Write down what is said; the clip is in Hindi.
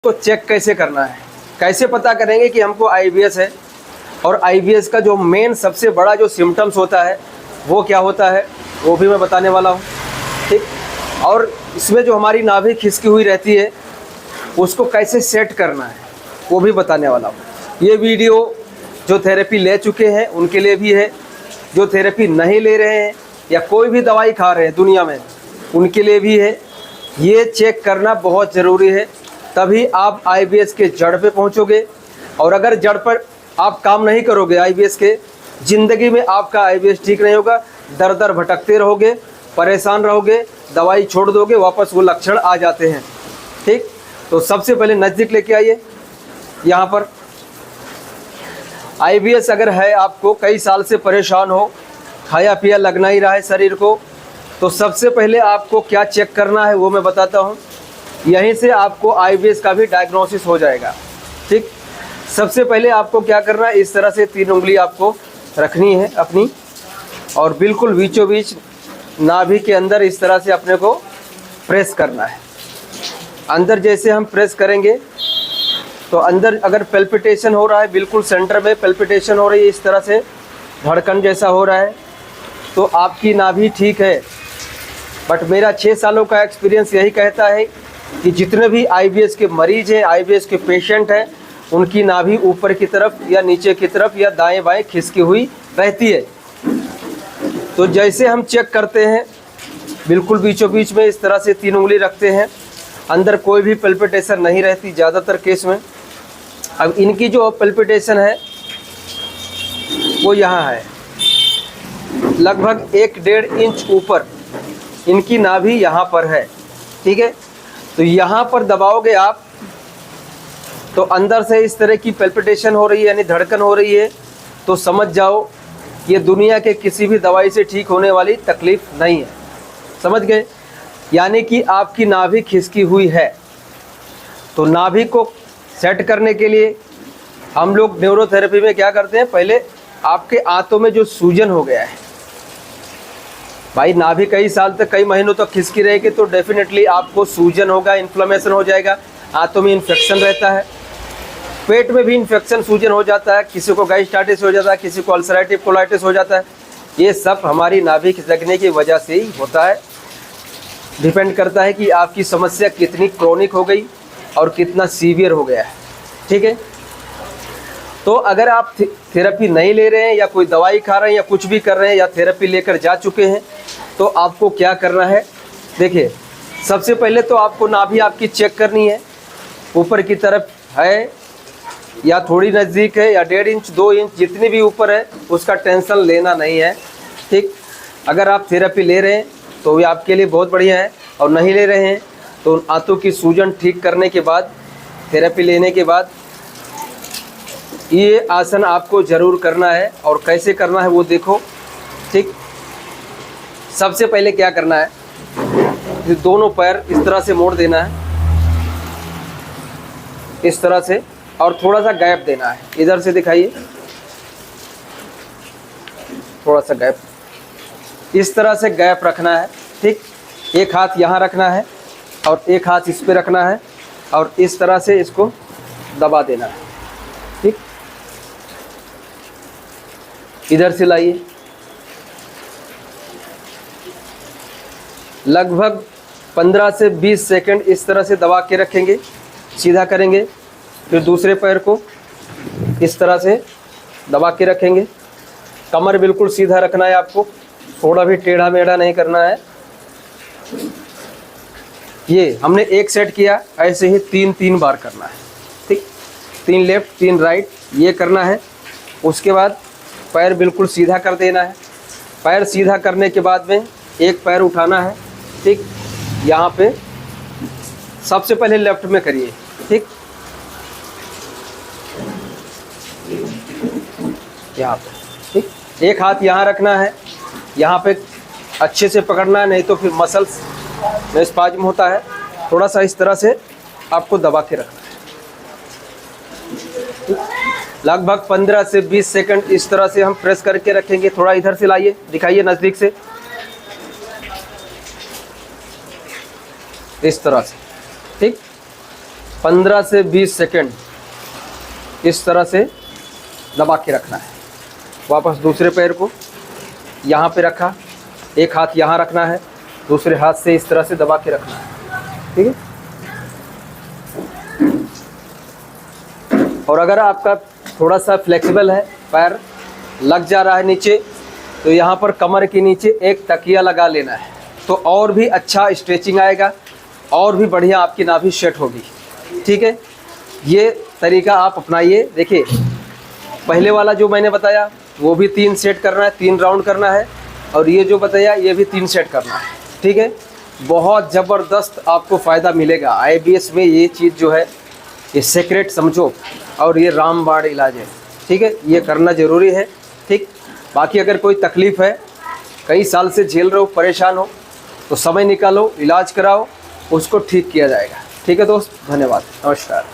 को चेक कैसे करना है, कैसे पता करेंगे कि हमको आईबीएस है। और आईबीएस का जो मेन सबसे बड़ा जो सिम्टम्स होता है वो क्या होता है वो भी मैं बताने वाला हूँ, ठीक। और इसमें जो हमारी नाभि खिसकी हुई रहती है उसको कैसे सेट करना है वो भी बताने वाला हूँ। ये वीडियो जो थेरेपी ले चुके हैं उनके लिए भी है, जो थेरेपी नहीं ले रहे हैं या कोई भी दवाई खा रहे हैं दुनिया में उनके लिए भी है। ये चेक करना बहुत ज़रूरी है, तभी आप आईबीएस के जड़ पे पहुंचोगे। और अगर जड़ पर आप काम नहीं करोगे आईबीएस के, ज़िंदगी में आपका आईबीएस ठीक नहीं होगा। दर दर भटकते रहोगे, परेशान रहोगे, दवाई छोड़ दोगे, वापस वो लक्षण आ जाते हैं, ठीक। तो सबसे पहले नज़दीक लेके आइए। यहाँ पर आईबीएस अगर है, आपको कई साल से परेशान हो, खाया पिया लगना ही रहा है शरीर को, तो सबसे पहले आपको क्या चेक करना है वो मैं बताता हूँ। यहीं से आपको आईबीएस का भी डायग्नोसिस हो जाएगा, ठीक। सबसे पहले आपको क्या करना है, इस तरह से 3 उंगली आपको रखनी है अपनी, और बिल्कुल बीचों बीच नाभि के अंदर इस तरह से अपने को प्रेस करना है। अंदर जैसे हम प्रेस करेंगे तो अंदर अगर पेल्पिटेशन हो रहा है, बिल्कुल सेंटर में पेल्पिटेशन हो रही है, इस तरह से धड़कन जैसा हो रहा है, तो आपकी नाभि ठीक है। बट मेरा 6 सालों का एक्सपीरियंस यही कहता है कि जितने भी आईबीएस के मरीज़ हैं, आईबीएस के पेशेंट हैं, उनकी नाभि ऊपर की तरफ या नीचे की तरफ या दाएं बाएं खिसकी हुई रहती है। तो जैसे हम चेक करते हैं, बिल्कुल बीचों बीच में इस तरह से 3 उंगली रखते हैं, अंदर कोई भी पल्पिटेशन नहीं रहती ज़्यादातर केस में। अब इनकी जो पल्पिटेशन है वो यहाँ है, लगभग 1-1.5 इंच ऊपर इनकी नाभि यहाँ पर है, ठीक है। तो यहाँ पर दबाओगे आप तो अंदर से इस तरह की पेल्पिटेशन हो रही है, यानी धड़कन हो रही है, तो समझ जाओ ये दुनिया के किसी भी दवाई से ठीक होने वाली तकलीफ़ नहीं है। समझ गए? यानी कि आपकी नाभि खिसकी हुई है। तो नाभि को सेट करने के लिए हम लोग न्यूरोथेरेपी में क्या करते हैं, पहले आपके आंतों में जो सूजन हो गया है, भाई नाभि कई साल तक, कई महीनों तक खिसकी रहेगी तो डेफिनेटली आपको सूजन होगा, इन्फ्लेमेशन हो जाएगा, आंतों में इन्फेक्शन रहता है, पेट में भी इन्फेक्शन सूजन हो जाता है, किसी को गाइस्टार्टिस हो जाता है, किसी को अल्सरेटिव कोलाइटिस हो जाता है। ये सब हमारी नाभि खिसकने की वजह से ही होता है। डिपेंड करता है कि आपकी समस्या कितनी क्रोनिक हो गई और कितना सीवियर हो गया है, ठीक है। तो अगर आप थेरेपी नहीं ले रहे हैं या कोई दवाई खा रहे हैं या कुछ भी कर रहे हैं या थेरेपी लेकर जा चुके हैं, तो आपको क्या करना है, देखिए सबसे पहले तो आपको नाभि आपकी चेक करनी है, ऊपर की तरफ है या थोड़ी नज़दीक है या 1.5 इंच 2 इंच, जितनी भी ऊपर है उसका टेंशन लेना नहीं है, ठीक। अगर आप थेरेपी ले रहे हैं तो ये आपके लिए बहुत बढ़िया है, और नहीं ले रहे हैं तो आंतों की सूजन ठीक करने के बाद, थेरेपी लेने के बाद ये आसन आपको ज़रूर करना है। और कैसे करना है वो देखो, ठीक। सबसे पहले क्या करना है, दोनों पैर इस तरह से मोड़ देना है, इस तरह से, और थोड़ा सा गैप देना है। इधर से दिखाइए, थोड़ा सा गैप, इस तरह से गैप रखना है, ठीक। एक हाथ यहाँ रखना है और एक हाथ इस पे रखना है, और इस तरह से इसको दबा देना है, ठीक। इधर से लाइए, लगभग 15 से 20 सेकंड इस तरह से दबा के रखेंगे, सीधा करेंगे, फिर दूसरे पैर को इस तरह से दबा के रखेंगे। कमर बिल्कुल सीधा रखना है आपको, थोड़ा भी टेढ़ा मेढ़ा नहीं करना है। ये हमने एक सेट किया, ऐसे ही 3-3 बार करना है, ठीक। 3 लेफ्ट 3 राइट, ये करना है। उसके बाद पैर बिल्कुल सीधा कर देना है। पैर सीधा करने के बाद में एक पैर उठाना है, ठीक। यहाँ पे सबसे पहले लेफ्ट में करिए, ठीक। यहाँ पे, ठीक। एक हाथ यहाँ रखना है, यहाँ पे अच्छे से पकड़ना है, नहीं तो फिर मसल्स में स्पाज्म होता है। थोड़ा सा इस तरह से आपको दबा के रखना है, लगभग 15 से 20 सेकंड इस तरह से हम प्रेस करके रखेंगे। थोड़ा इधर से लाइए, दिखाइए नज़दीक से, इस तरह से, ठीक। 15 से 20 सेकंड इस तरह से दबा के रखना है। वापस दूसरे पैर को यहाँ पे रखा, एक हाथ यहाँ रखना है, दूसरे हाथ से इस तरह से दबा के रखना है, ठीक है। और अगर आपका थोड़ा सा फ्लेक्सिबल है, पैर लग जा रहा है नीचे, तो यहाँ पर कमर के नीचे एक तकिया लगा लेना है, तो और भी अच्छा स्ट्रेचिंग आएगा और भी बढ़िया आपकी नाभि सेट होगी, ठीक है। ये तरीका आप अपनाइए। देखिए पहले वाला जो मैंने बताया वो भी 3 सेट करना है, 3 राउंड करना है, और ये जो बताया ये भी 3 सेट करना है, ठीक है। बहुत ज़बरदस्त आपको फ़ायदा मिलेगा। IBS में ये चीज़ जो है ये सीक्रेट समझो, और ये रामबाण इलाज है, ठीक है। ये करना ज़रूरी है, ठीक। बाकी अगर कोई तकलीफ़ है, कई साल से झेल रहे हो, परेशान हो, तो समय निकालो, इलाज कराओ, उसको ठीक किया जाएगा, ठीक है दोस्त। धन्यवाद, नमस्कार।